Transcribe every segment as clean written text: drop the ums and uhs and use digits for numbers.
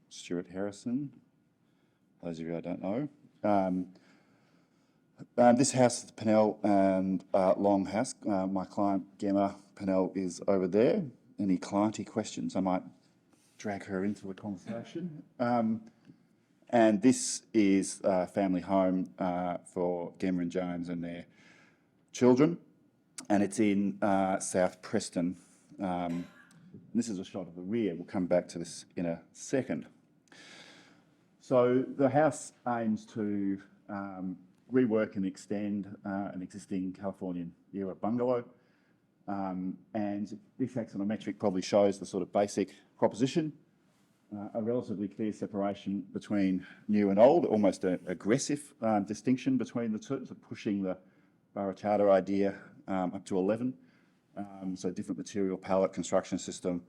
Stuart Harrison, those of you I don't know. This house is the Pinnell and Long house. My client, Gemma Pinnell, is over there. Any clienty questions? I might drag her into a conversation. And this is a family home for Gemma and James and their children. And it's in South Preston. This is a shot of the rear. We'll come back to this in a second. So the house aims to rework and extend an existing Californian era bungalow. And this axonometric probably shows the sort of basic proposition. A relatively clear separation between new and old, almost an aggressive distinction between the two, so pushing the Barricada idea up to 11. So different material palette, construction system,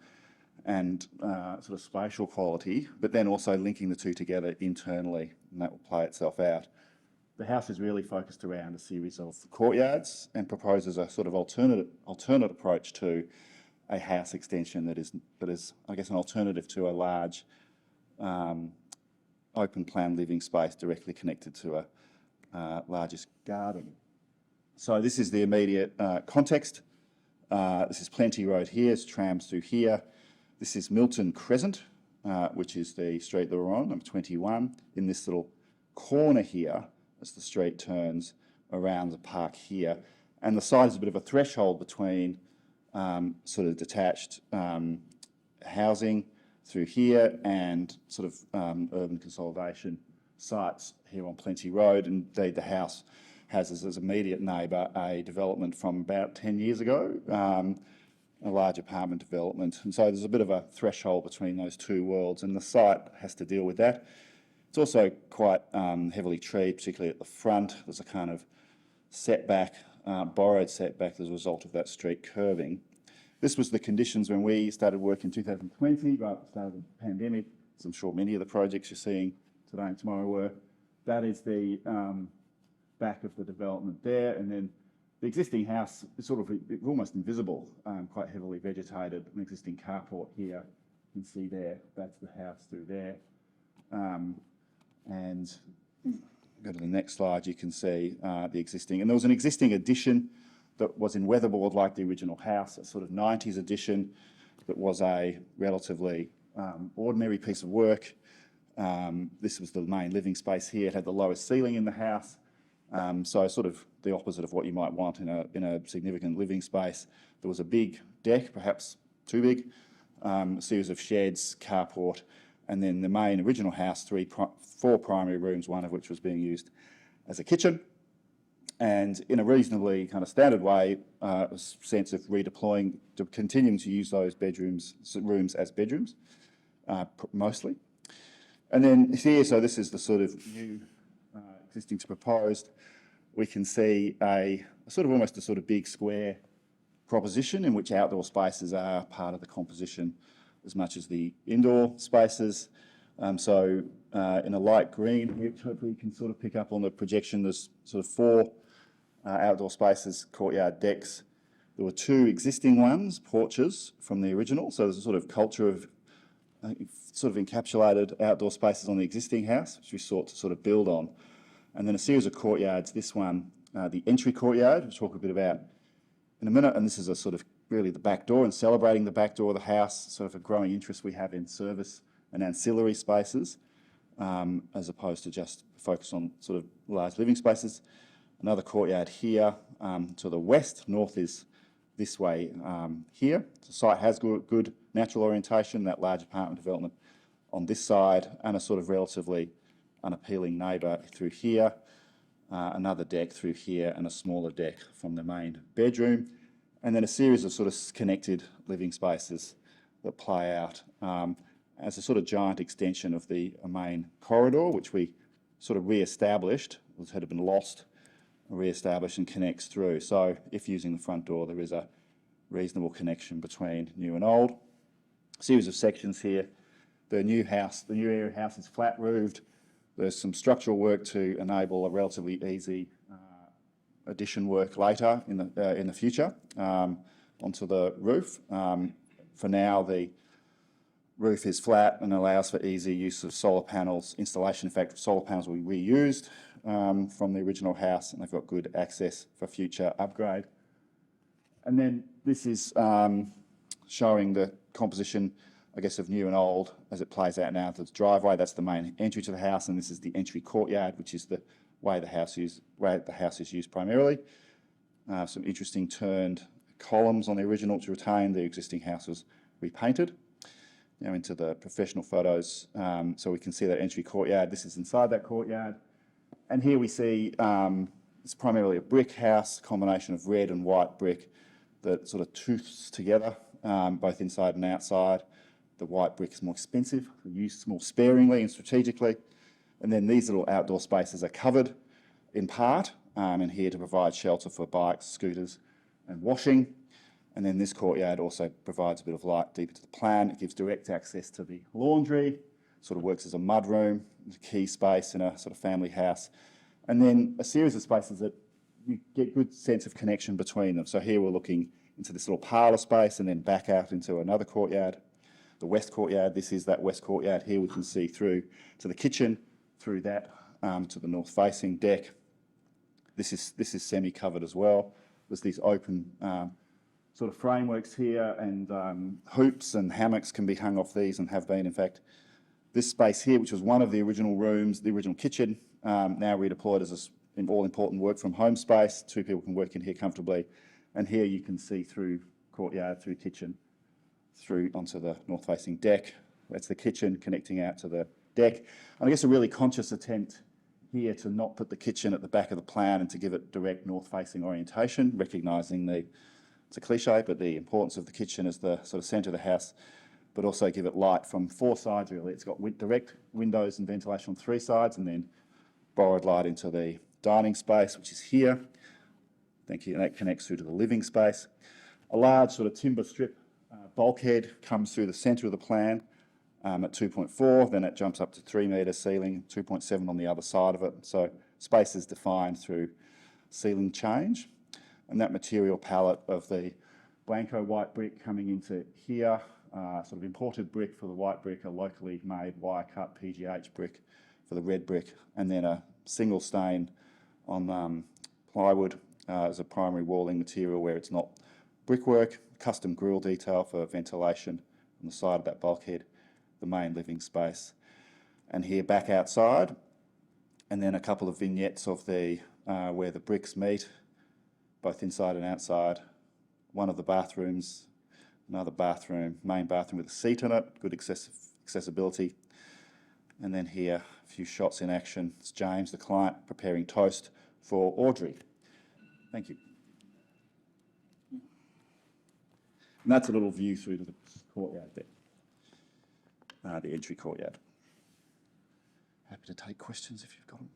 and sort of spatial quality, but then also linking the two together internally, and that will play itself out. The house is really focused around a series of courtyards and proposes a sort of alternate approach to a house extension that is, I guess, an alternative to a large open plan living space directly connected to a largest garden. So this is the immediate context. This is Plenty Road here, it's trams through here. This is Milton Crescent, which is the street that we're on, number 21. In this little corner here, as the street turns around the park here. And the side is a bit of a threshold between sort of detached housing through here and sort of urban consolidation sites here on Plenty Road. Indeed, the house has as immediate neighbour a development from about 10 years ago, a large apartment development. And so there's a bit of a threshold between those two worlds, and the site has to deal with that. It's also quite heavily treed, particularly at the front. There's a kind of setback, borrowed setback as a result of that street curving. This was the conditions when we started work in 2020, right at the start of the pandemic, as I'm sure many of the projects you're seeing today and tomorrow were. That is the back of the development there, and then the existing house is sort of almost invisible, quite heavily vegetated, an existing carport here. You can see there, that's the house through there. And go to the next slide, you can see the existing, and there was an existing addition that was in weatherboard like the original house, a sort of 90s addition that was a relatively ordinary piece of work. This was the main living space here. It had the lowest ceiling in the house, so sort of the opposite of what you might want in a significant living space. There was a big deck, perhaps too big, a series of sheds, carport, and then the main original house, four primary rooms, one of which was being used as a kitchen. And in a reasonably kind of standard way, a sense of redeploying, to continuing to use those rooms as bedrooms, mostly. And then here, so this is the sort of new existing to proposed. We can see a sort of almost a sort of big square proposition in which outdoor spaces are part of the composition as much as the indoor spaces. So in a light green, which hopefully you can sort of pick up on the projection, there's sort of four outdoor spaces, courtyard decks. There were two existing ones, porches from the original. So there's a sort of culture of sort of encapsulated outdoor spaces on the existing house, which we sought to sort of build on. And then a series of courtyards. This one, the entry courtyard, which we'll talk a bit about in a minute. And this is a sort of really the back door, and celebrating the back door of the house, sort of a growing interest we have in service and ancillary spaces, as opposed to just focus on sort of large living spaces. Another courtyard here to the west. North is this way here. The site has good natural orientation, that large apartment development on this side, and a sort of relatively unappealing neighbour through here, another deck through here, and a smaller deck from the main bedroom, and then a series of sort of connected living spaces that play out as a sort of giant extension of the main corridor, which we sort of re-established, which had been lost, re-established and connects through. So if using the front door, there is a reasonable connection between new and old. A series of sections here. The new area house is flat roofed. There's some structural work to enable a relatively easy addition work later in the future onto the roof. For now, the roof is flat and allows for easy use of solar panels installation. In fact, solar panels will be reused from the original house, and they've got good access for future upgrade. And then this is showing the composition, I guess, of new and old as it plays out now. The driveway, that's the main entry to the house, and this is the entry courtyard, which is the way the house is used primarily. Some interesting turned columns on the original to retain the existing house was repainted. Now into the professional photos, so we can see that entry courtyard. This is inside that courtyard. And here we see it's primarily a brick house, combination of red and white brick that sort of tooths together, both inside and outside. The white brick is more expensive, used more sparingly and strategically. And then these little outdoor spaces are covered in part, and here to provide shelter for bikes, scooters, and washing. And then this courtyard also provides a bit of light deep into the plan. It gives direct access to the laundry, sort of works as a mud room, a key space in a sort of family house. And then a series of spaces that you get good sense of connection between them. So here we're looking into this little parlour space and then back out into another courtyard, the west courtyard. This is that west courtyard. Here we can see through to the kitchen, through that to the north-facing deck. This is semi-covered as well. There's these open sort of frameworks here, and hoops and hammocks can be hung off these and have been, in fact. This space here, which was one of the original rooms, the original kitchen, now redeployed as an all-important work from home space. Two people can work in here comfortably. And here you can see through courtyard, through kitchen, through onto the north-facing deck. That's the kitchen connecting out to the deck. And I guess a really conscious attempt here to not put the kitchen at the back of the plan and to give it direct north-facing orientation, recognising it's a cliche, but the importance of the kitchen as the sort of centre of the house, but also give it light from four sides really. It's got direct windows and ventilation on three sides, and then borrowed light into the dining space, which is here. Thank you, and that connects through to the living space. A large sort of timber strip bulkhead comes through the centre of the plan at 2.4, then it jumps up to 3 metre ceiling, 2.7 on the other side of it. So space is defined through ceiling change. And that material palette of the Blanco white brick coming into here, sort of imported brick for the white brick, a locally made wire-cut PGH brick for the red brick, and then a single stain on plywood as a primary walling material where it's not brickwork, custom grille detail for ventilation on the side of that bulkhead, the main living space. And here back outside, and then a couple of vignettes of the where the bricks meet, both inside and outside. One of the bathrooms, another bathroom, main bathroom with a seat in it, good accessibility. And then here, a few shots in action. It's James, the client, preparing toast for Audrey. Thank you. And that's a little view through to the courtyard there, the entry courtyard. Happy to take questions if you've got them.